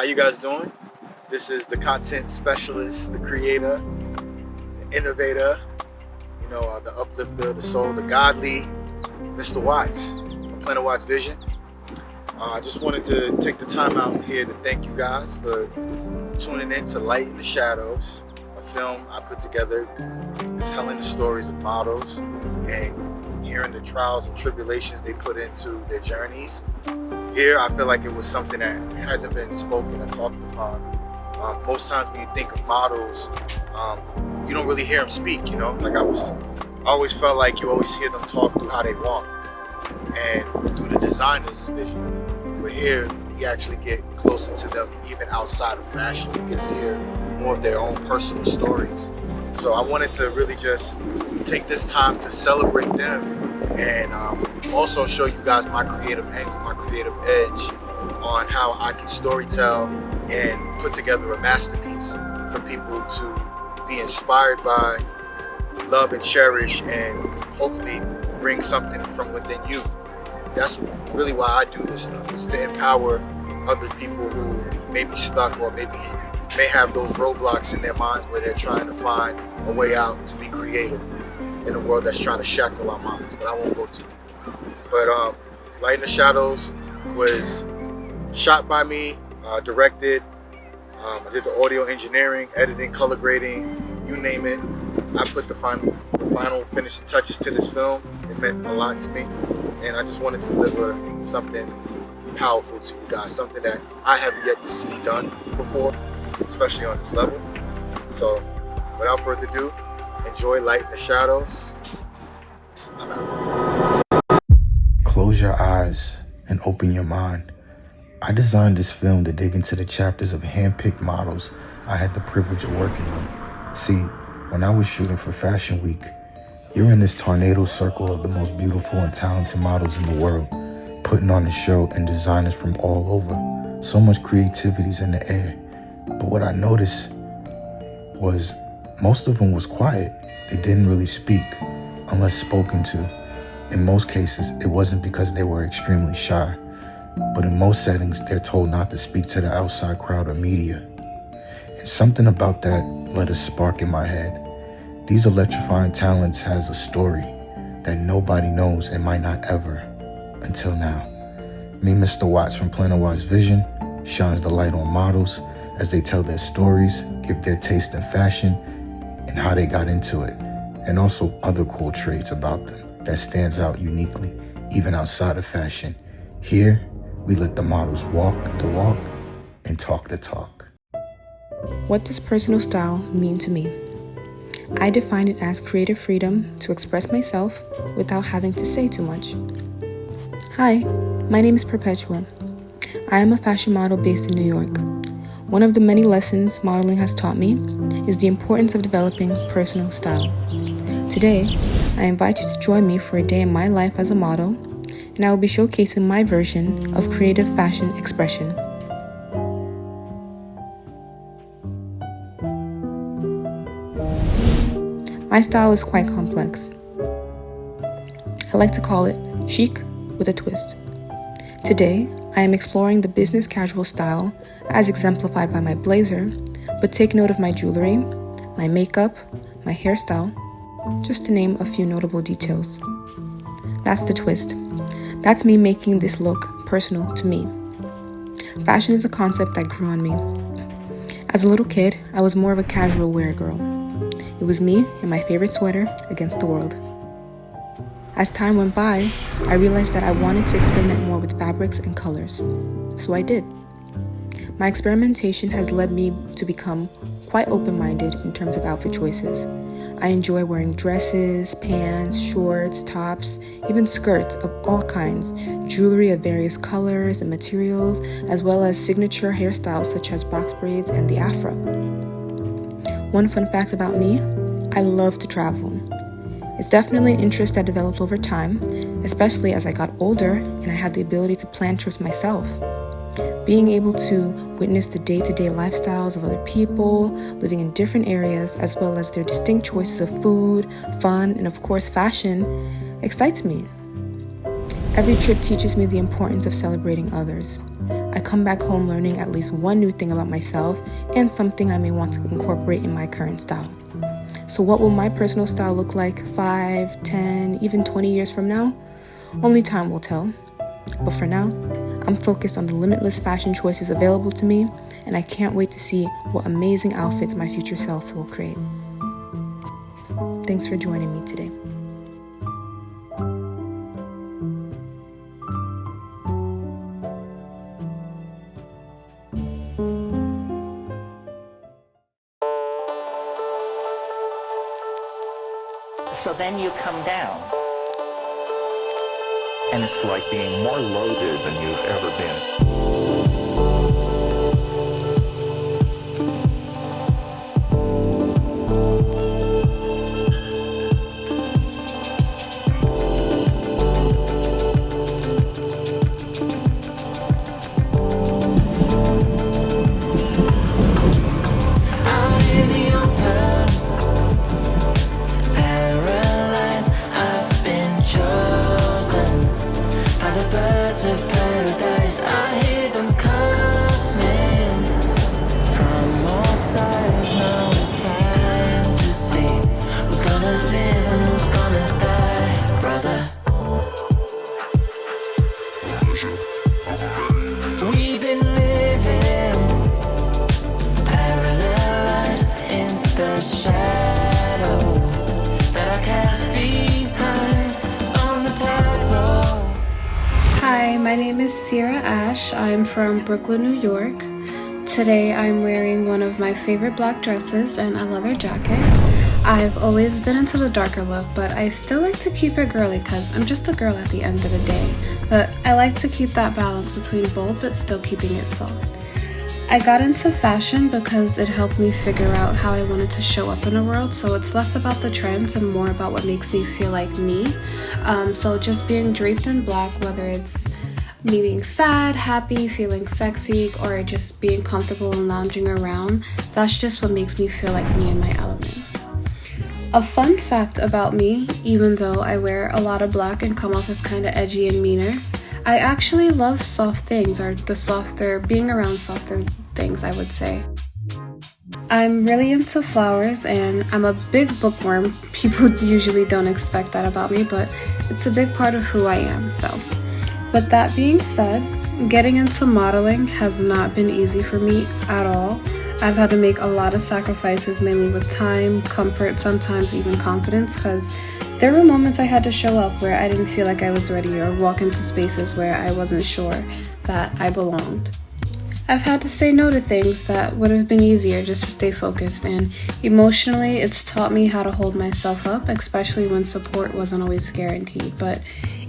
you guys doing? This is the content specialist, the creator, the innovator, the uplifter, the soul, the godly, Mr. Watts from Planet Watts Vision. I just wanted to take the time out here to thank you guys for tuning in to Light in the Shadows, a film I put together telling the stories of models and hearing the trials and tribulations they put into their journeys. Here, I feel like it was something that hasn't been spoken or talked upon. Most times when you think of models, you don't really hear them speak, Like I always felt like you always hear them talk through how they walk and through the designer's vision. But here, we actually get closer to them even outside of fashion. We get to hear more of their own personal stories. So I wanted to really just take this time to celebrate them and also show you guys my creative angle, my creative edge on how I can storytell and put together a masterpiece for people to be inspired by, love and cherish, and hopefully bring something from within you. That's really why I do this stuff. It's to empower other people who may be stuck or maybe may have those roadblocks in their minds where they're trying to find a way out to be creative in a world that's trying to shackle our minds. But I won't go too deep. But Light in the Shadows was shot by me, directed. I did the audio engineering, editing, color grading, you name it. I put the final finishing touches to this film. It meant a lot to me, and I just wanted to deliver something powerful to you guys, something that I have yet to see done before, especially on this level. So, without further ado, enjoy Light in the Shadows. I'm out. Close your eyes and open your mind. I designed this film to dig into the chapters of hand-picked models I had the privilege of working with. See, when I was shooting for Fashion Week, you're in this tornado circle of the most beautiful and talented models in the world, putting on a show and designers from all over. So much creativity's in the air. But what I noticed was most of them was quiet. They didn't really speak unless spoken to. In most cases, it wasn't because they were extremely shy, but in most settings, they're told not to speak to the outside crowd or media. And something about that lit a spark in my head. These electrifying talents has a story that nobody knows and might not ever until now. Me, Mr. Watts from Planet Watts Vision, shines the light on models as they tell their stories, give their taste in fashion, and how they got into it, and also other cool traits about them that stands out uniquely, even outside of fashion. Here, we let the models walk the walk and talk the talk. What does personal style mean to me? I define it as creative freedom to express myself without having to say too much. Hi, my name is Perpetua. I am a fashion model based in New York. One of the many lessons modeling has taught me is the importance of developing personal style. Today, I invite you to join me for a day in my life as a model, and I will be showcasing my version of creative fashion expression. My style is quite complex. I like to call it chic with a twist. Today, I am exploring the business casual style as exemplified by my blazer, but take note of my jewelry, my makeup, my hairstyle, just to name a few notable details. That's the twist. That's me making this look personal to me. Fashion is a concept that grew on me. As a little kid, I was more of a casual wear girl. It was me and my favorite sweater against the world. As time went by, I realized that I wanted to experiment more with fabrics and colors. So I did. My experimentation has led me to become quite open-minded in terms of outfit choices. I enjoy wearing dresses, pants, shorts, tops, even skirts of all kinds, jewelry of various colors and materials, as well as signature hairstyles such as box braids and the afro. One fun fact about me, I love to travel. It's definitely an interest that developed over time, especially as I got older and I had the ability to plan trips myself. Being able to witness the day-to-day lifestyles of other people, living in different areas, as well as their distinct choices of food, fun, and of course fashion, excites me. Every trip teaches me the importance of celebrating others. I come back home learning at least one new thing about myself and something I may want to incorporate in my current style. So what will my personal style look like 5, 10, even 20 years from now? Only time will tell. But for now, I'm focused on the limitless fashion choices available to me, and I can't wait to see what amazing outfits my future self will create. Thanks for joining me today. So then you come down. And it's like being more loaded than you've ever been. Of paradise, I hear them coming from all sides. Now it's time to see who's gonna live and who's gonna die, brother. We've been living parallel lives in the shadow that I cast behind on the tightrope. Hi, my name is Sira. I'm from Brooklyn, New York. Today I'm wearing one of my favorite black dresses and a leather jacket. I've always been into the darker look, but I still like to keep it girly because I'm just a girl at the end of the day. But I like to keep that balance between bold but still keeping it soft. I got into fashion because it helped me figure out how I wanted to show up in the world, so it's less about the trends and more about what makes me feel like me. So just being draped in black, whether it's me being sad, happy, feeling sexy, or just being comfortable and lounging around, that's just what makes me feel like me in my element. A fun fact about me, even though I wear a lot of black and come off as kind of edgy and meaner, I actually love soft things, or being around softer things, I would say. I'm really into flowers and I'm a big bookworm. People usually don't expect that about me, but it's a big part of who I am. So, with that being said, getting into modeling has not been easy for me at all. I've had to make a lot of sacrifices, mainly with time, comfort, sometimes even confidence, because there were moments I had to show up where I didn't feel like I was ready or walk into spaces where I wasn't sure that I belonged. I've had to say no to things that would have been easier just to stay focused, and emotionally it's taught me how to hold myself up, especially when support wasn't always guaranteed. But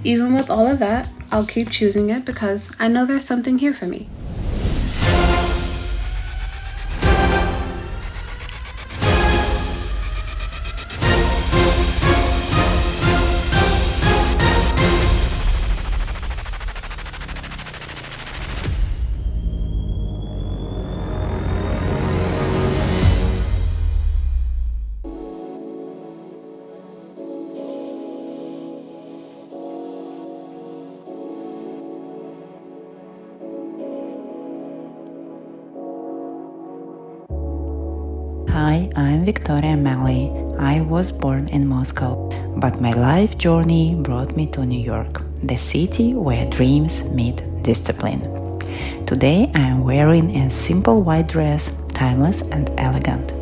even with all of that, I'll keep choosing it because I know there's something here for me. Hi, I'm Viktoria. I was born in Moscow, but my life journey brought me to New York, the city where dreams meet discipline. Today I am wearing a simple white dress, timeless and elegant.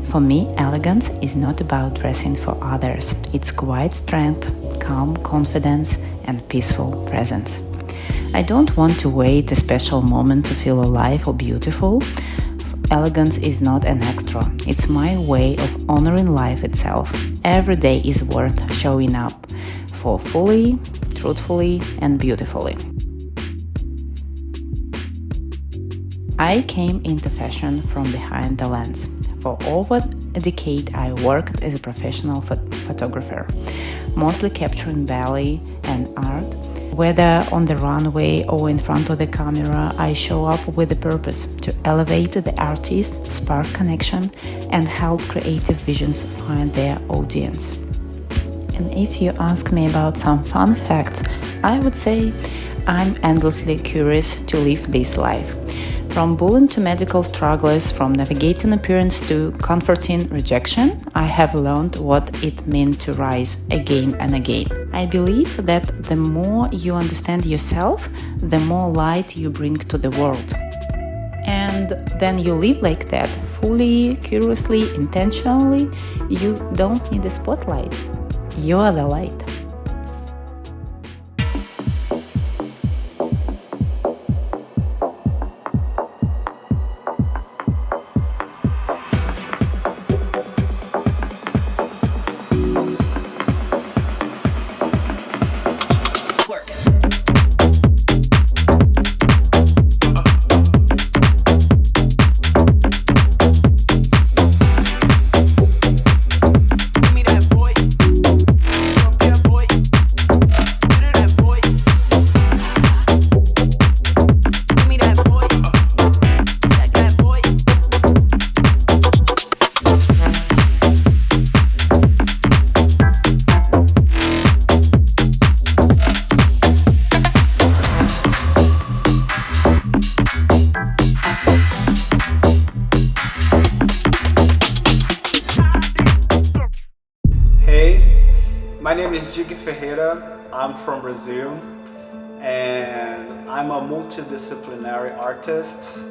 For me, elegance is not about dressing for others. It's quiet strength, calm confidence, and peaceful presence. I don't want to wait a special moment to feel alive or beautiful. Elegance is not an extra. It's my way of honoring life itself. Every day is worth showing up for fully, truthfully, and beautifully. I came into fashion from behind the lens. For over a decade, I worked as a professional photographer, mostly capturing ballet and art. Whether on the runway or in front of the camera, I show up with a purpose to elevate the artist, spark connection, and help creative visions find their audience. And if you ask me about some fun facts, I would say I'm endlessly curious to live this life. From bullying to medical struggles, from navigating appearance to comforting rejection, I have learned what it means to rise again and again. I believe that the more you understand yourself, the more light you bring to the world. And then you live like that, fully, curiously, intentionally. You don't need the spotlight. You are the light. My name is Digferreira. I'm from Brazil, and I'm a multidisciplinary artist.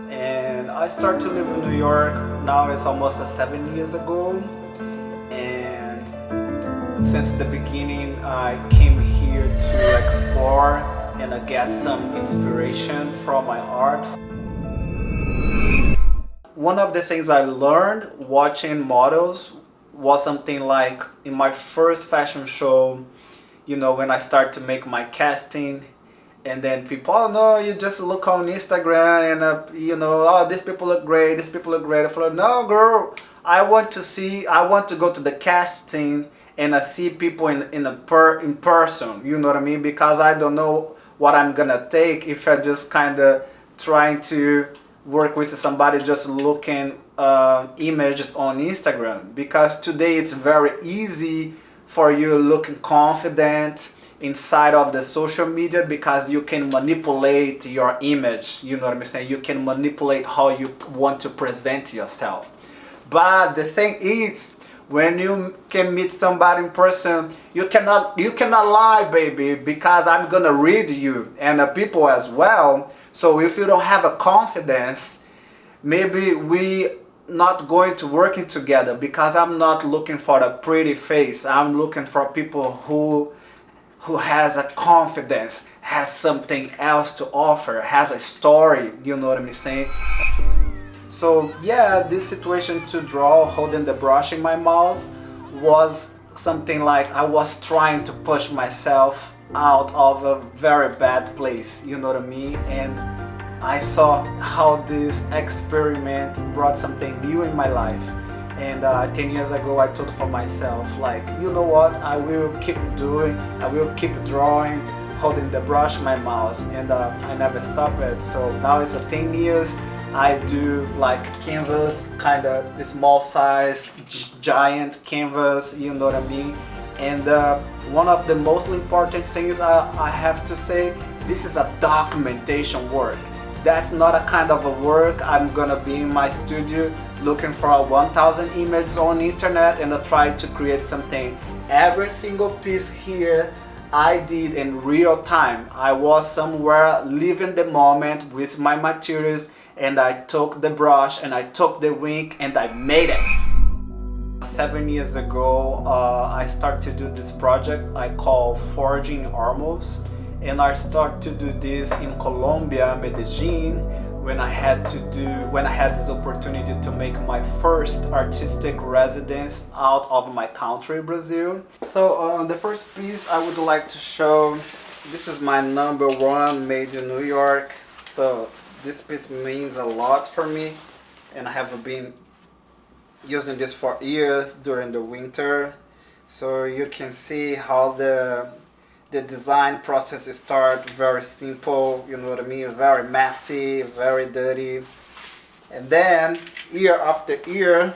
And I started to live in New York. Now it's almost 7 years ago. And since the beginning, I came here to explore and get some inspiration from my art. One of the things I learned watching models was something like in my first fashion show, when I start to make my casting, and then people, oh no, you just look on Instagram and oh, these people look great, these people look great. I thought, no girl, I want to go to the casting and see people in person, you know what I mean? Because I don't know what I'm gonna take if I just kind of trying to work with somebody just looking images on Instagram, because today it's very easy for you looking confident inside of the social media, because you can manipulate your image, you know what I'm saying? You can manipulate how you want to present yourself. But the thing is, when you can meet somebody in person, you cannot lie, baby, because I'm gonna read you and the people as well. So if you don't have a confidence, maybe we not going to working together, because I'm not looking for a pretty face. I'm looking for people who has a confidence, has something else to offer, has a story, you know what I'm saying? So yeah, this situation to draw holding the brush in my mouth was something like I was trying to push myself out of a very bad place, you know what I mean? And I saw how this experiment brought something new in my life. And 10 years ago I told for myself, like, you know what, I will keep doing, I will keep drawing, holding the brush in my mouth, and I never stop it. So now it's 10 years, I do like canvas, kind of small size, giant canvas, you know what I mean? And one of the most important things I have to say, this is a documentation work. That's not a kind of a work I'm gonna be in my studio looking for 1,000 images on the internet and try to create something. Every single piece here I did in real time. I was somewhere living the moment with my materials, and I took the brush and I took the ink and I made it. 7 years ago, I started to do this project I call Forging Armors. And I started to do this in Colombia, Medellin, when I had this opportunity to make my first artistic residence out of my country, Brazil. So the first piece I would like to show, this is my #1 made in New York. So this piece means a lot for me, and I have been using this for years during the winter. So you can see how the design process start very simple, you know what I mean, very messy, very dirty, and then year after year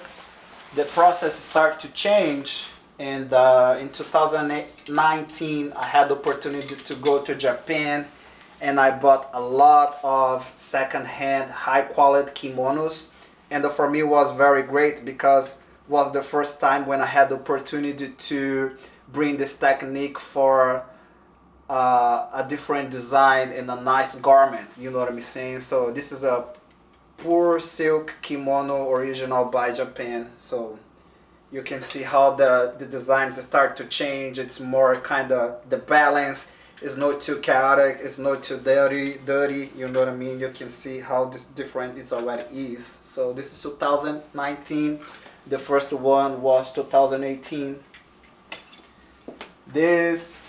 the process start to change. And in 2019 I had the opportunity to go to Japan and I bought a lot of second-hand high-quality kimonos, and for me it was very great because it was the first time when I had the opportunity to bring this technique for a different design in a nice garment, you know what I'm saying? So this is a pure silk kimono original by Japan. So you can see how the designs start to change. It's more kind of, the balance is not too chaotic, it's not too dirty, you know what I mean? You can see how this different it already is. So this is 2019, the first one was 2018. This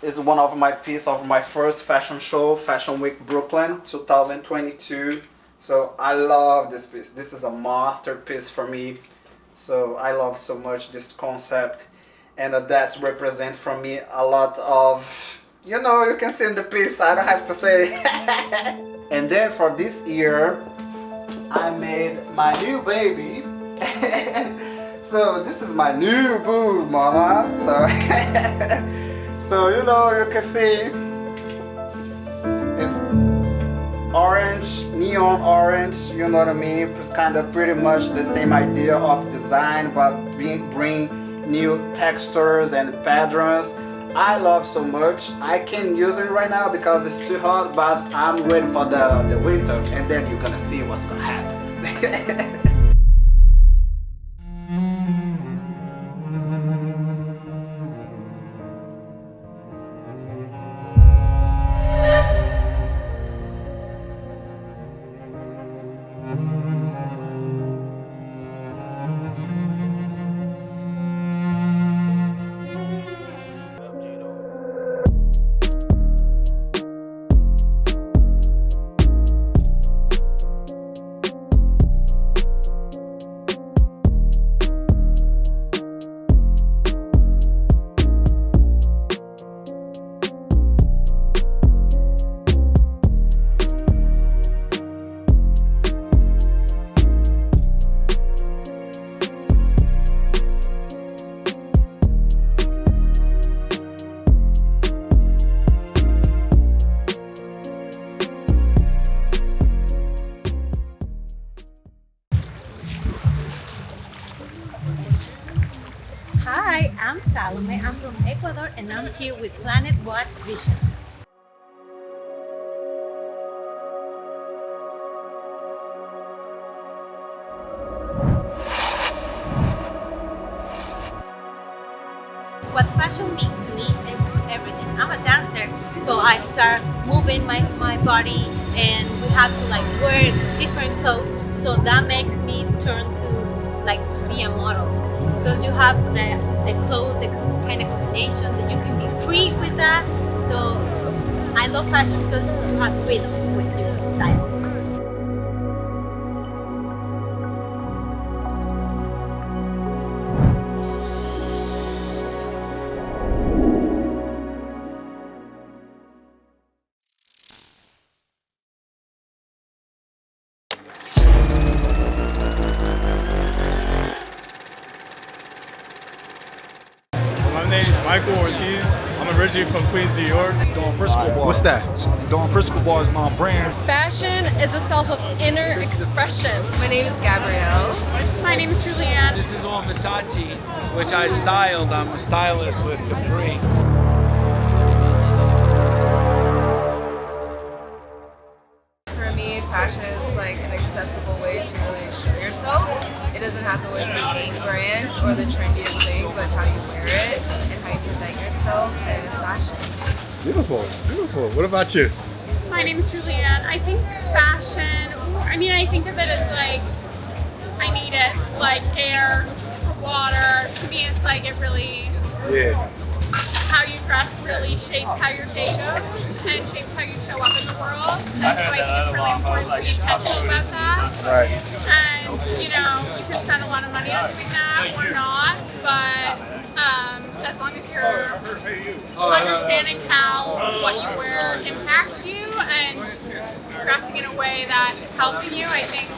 is one of my pieces of my first fashion show, Fashion Week Brooklyn 2022. So I love this piece. This is a masterpiece for me. So I love so much this concept, and that's represent for me a lot of, you know, you can see in the piece, I don't have to say. And then for this year, I made my new baby. So this is my new boo, mama. So you know, you can see it's orange, neon orange, you know what I mean? It's kind of pretty much the same idea of design, but bring new textures and patterns. I love so much. I can't use it right now because it's too hot, but I'm waiting for the winter, and then you're gonna see what's gonna happen. Hi, I'm Salome. I'm from Ecuador and I'm here with Planet Watts Vision. What fashion means to me is everything. I'm a dancer, so I start moving my body, and we have to like wear different clothes, so that makes me turn to like to be a model, because you have the clothes, the kind of combination that you can be free with that. So I love fashion because you have freedom with your styles. My name is Michael Ortiz. I'm originally from Queens, New York. Doing Frisco Bar. What's that? Doing Frisco Bar is my brand. Fashion is a self of inner expression. My name is Gabrielle. My name is Julianne. This is all Versace, which I styled. I'm a stylist with Capri. For me, fashion is like an accessible way to really show yourself. It doesn't have to always be name brand or the trendiest thing, but how you wear it and how you present yourself, and it's fashion. Beautiful, beautiful. What about you? My name is Julianne. I think fashion, I think of it as like, I need it, like air, water. To me, it's like it really, how you dress really shapes how your day goes and shapes how you show up in the world. And so I think it's really important to be intentional about that. Right. And, you can spend a lot of money on doing that or not, but as long as you're understanding how what you wear impacts you and dressing in a way that is helping you, I think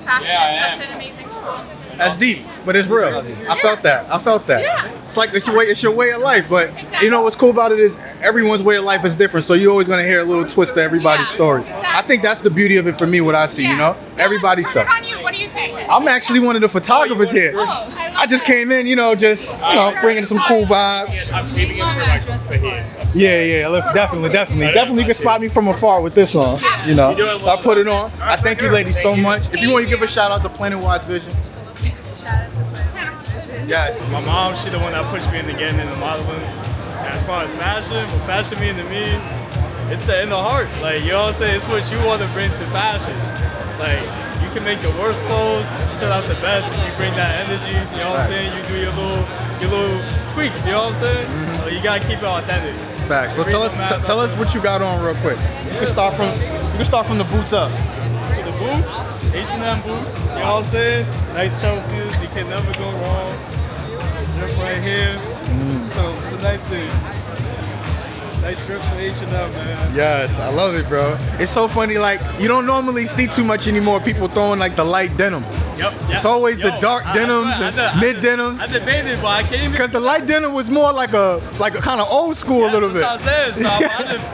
fashion is such an amazing tool. That's deep, but it's real. I felt that. Yeah. It's like it's your way of life, but you know what's cool about it is everyone's way of life is different, so you're always gonna hear a little twist to everybody's story. I think that's the beauty of it for me, what I see, you know? Everybody's stuff. On you. What do you think? I'm actually one of the photographers here. I just came in, bringing some cool vibes. Yeah, definitely you can spot me from afar with this on. I put it on. I thank you ladies so much. If you want to give a shout out to Planet Watch Vision. Yes. My mom, she the one that pushed me into getting into modeling. And as far as fashion, what fashion mean to me, it's in the heart. Like, you know what I'm saying? It's what you want to bring to fashion. Like, you can make the worst clothes turn out the best if you bring that energy. You know what I'm saying? You do your little tweaks. You know what I'm saying? Like, you gotta keep it authentic. Facts. So tell us what you got on real quick. You can start from the boots up. So the boots, H&M boots. You know what I'm saying? Nice Chelsea's. You can never go wrong. Drip right here. So nice things. Nice drip for H&M, man. Yes, I love it, bro. It's so funny, like, you don't normally see too much anymore people throwing like the light denim. Yep. It's always the dark denims and mid denims. I debated, but I can't even. Because the light denim was more like a kind of old school a little bit. That's what I'm saying. So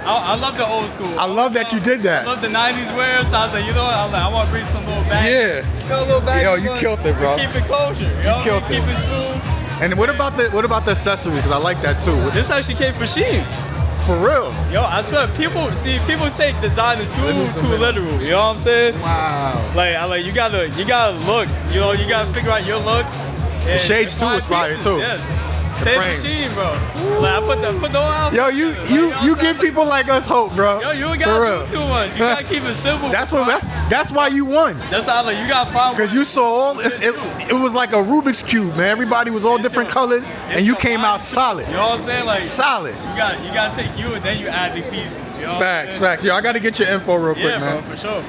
I love the old school. I love that you did that. I love the 90s wear, so I was like, you know what? I want to bring some little back. Yeah. Got a little back. Yo, you killed it, bro. Keep it kosher. You killed it. Keep it smooth. And what about the accessories? Because I like that too. This actually came from Shein. For real? Yo, I swear, people take designer too literal. You know what I'm saying? Wow. Like you gotta look. You gotta figure out your look. The shades too is fire too. Yes. Same machine, bro. Like I put the whole outfit. Yo, you give people like us hope, bro. Yo, you ain't gotta do too much. You gotta keep it simple. That's why you won. That's how you gotta find. Because you saw all it was like a Rubik's cube, man. Everybody was all different colors, and you came out solid. You know what I'm saying? Like solid. You gotta take you and then you add the pieces. You know Facts. Yo, I gotta get your info real quick, man. Yeah, bro, for sure.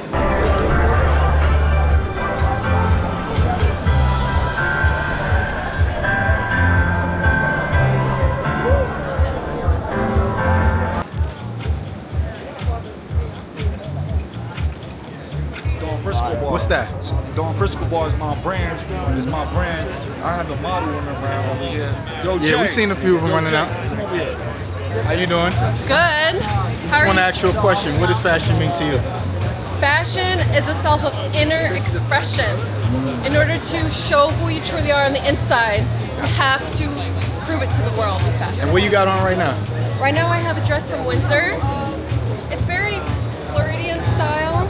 What's that? Don Frisco Bar is my brand. I have the model running around over here. Yo, Jay. Yeah, we've seen a few of them running out. Come over here. How you doing? Good. I want to ask you a question. What does fashion mean to you? Fashion is a self of inner expression. In order to show who you truly are on the inside, you have to prove it to the world with fashion. And what you got on right now? Right now I have a dress from Windsor. It's very Floridian style.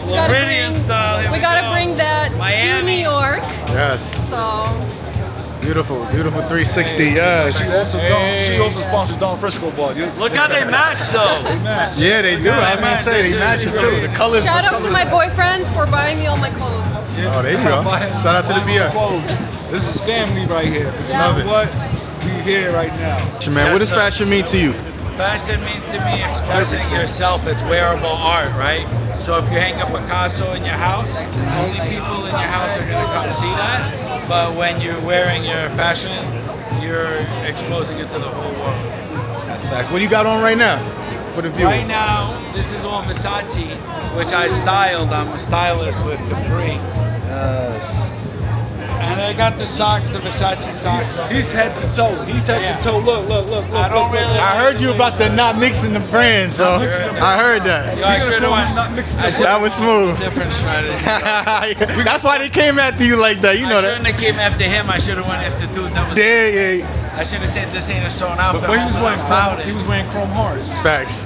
We gotta bring that to New York. Yes. So beautiful 360. Yes. She also sponsors Don Frisco Bar. Look how they match though. They match. Yeah, they do. I was gonna say they match it too. The colors. Shout out to my boyfriend for buying me all my clothes. Oh, there you go. Shout out to the BF. This is family right here. But Love you know what? We here right now. Man, what does fashion mean to you? Fashion means to me expressing yourself. It's wearable art, right? So if you hang a Picasso in your house, only people in your house are going to come see that. But when you're wearing your fashion, you're exposing it to the whole world. That's facts. What do you got on right now for the viewers? Right now, this is all Versace, which I styled. I'm a stylist with Capri. Yes. And I got the socks, the Versace socks. He's head to toe. Look. I heard you about the not mixing the brands, so I heard that. Yo, I should have went. That was smooth. Different strategy. That's why they came after you like that. You know that. I shouldn't have came after him. I should have went after dude that was. Yeah. I should have said this ain't a sewn outfit. But he was wearing chrome hearts. Facts.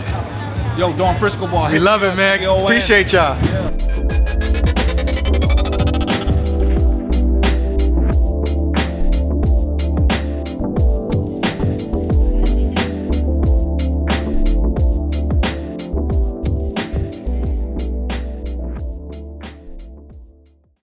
Yo, Don Frisco Bar. We love it, man. Appreciate y'all. Yeah.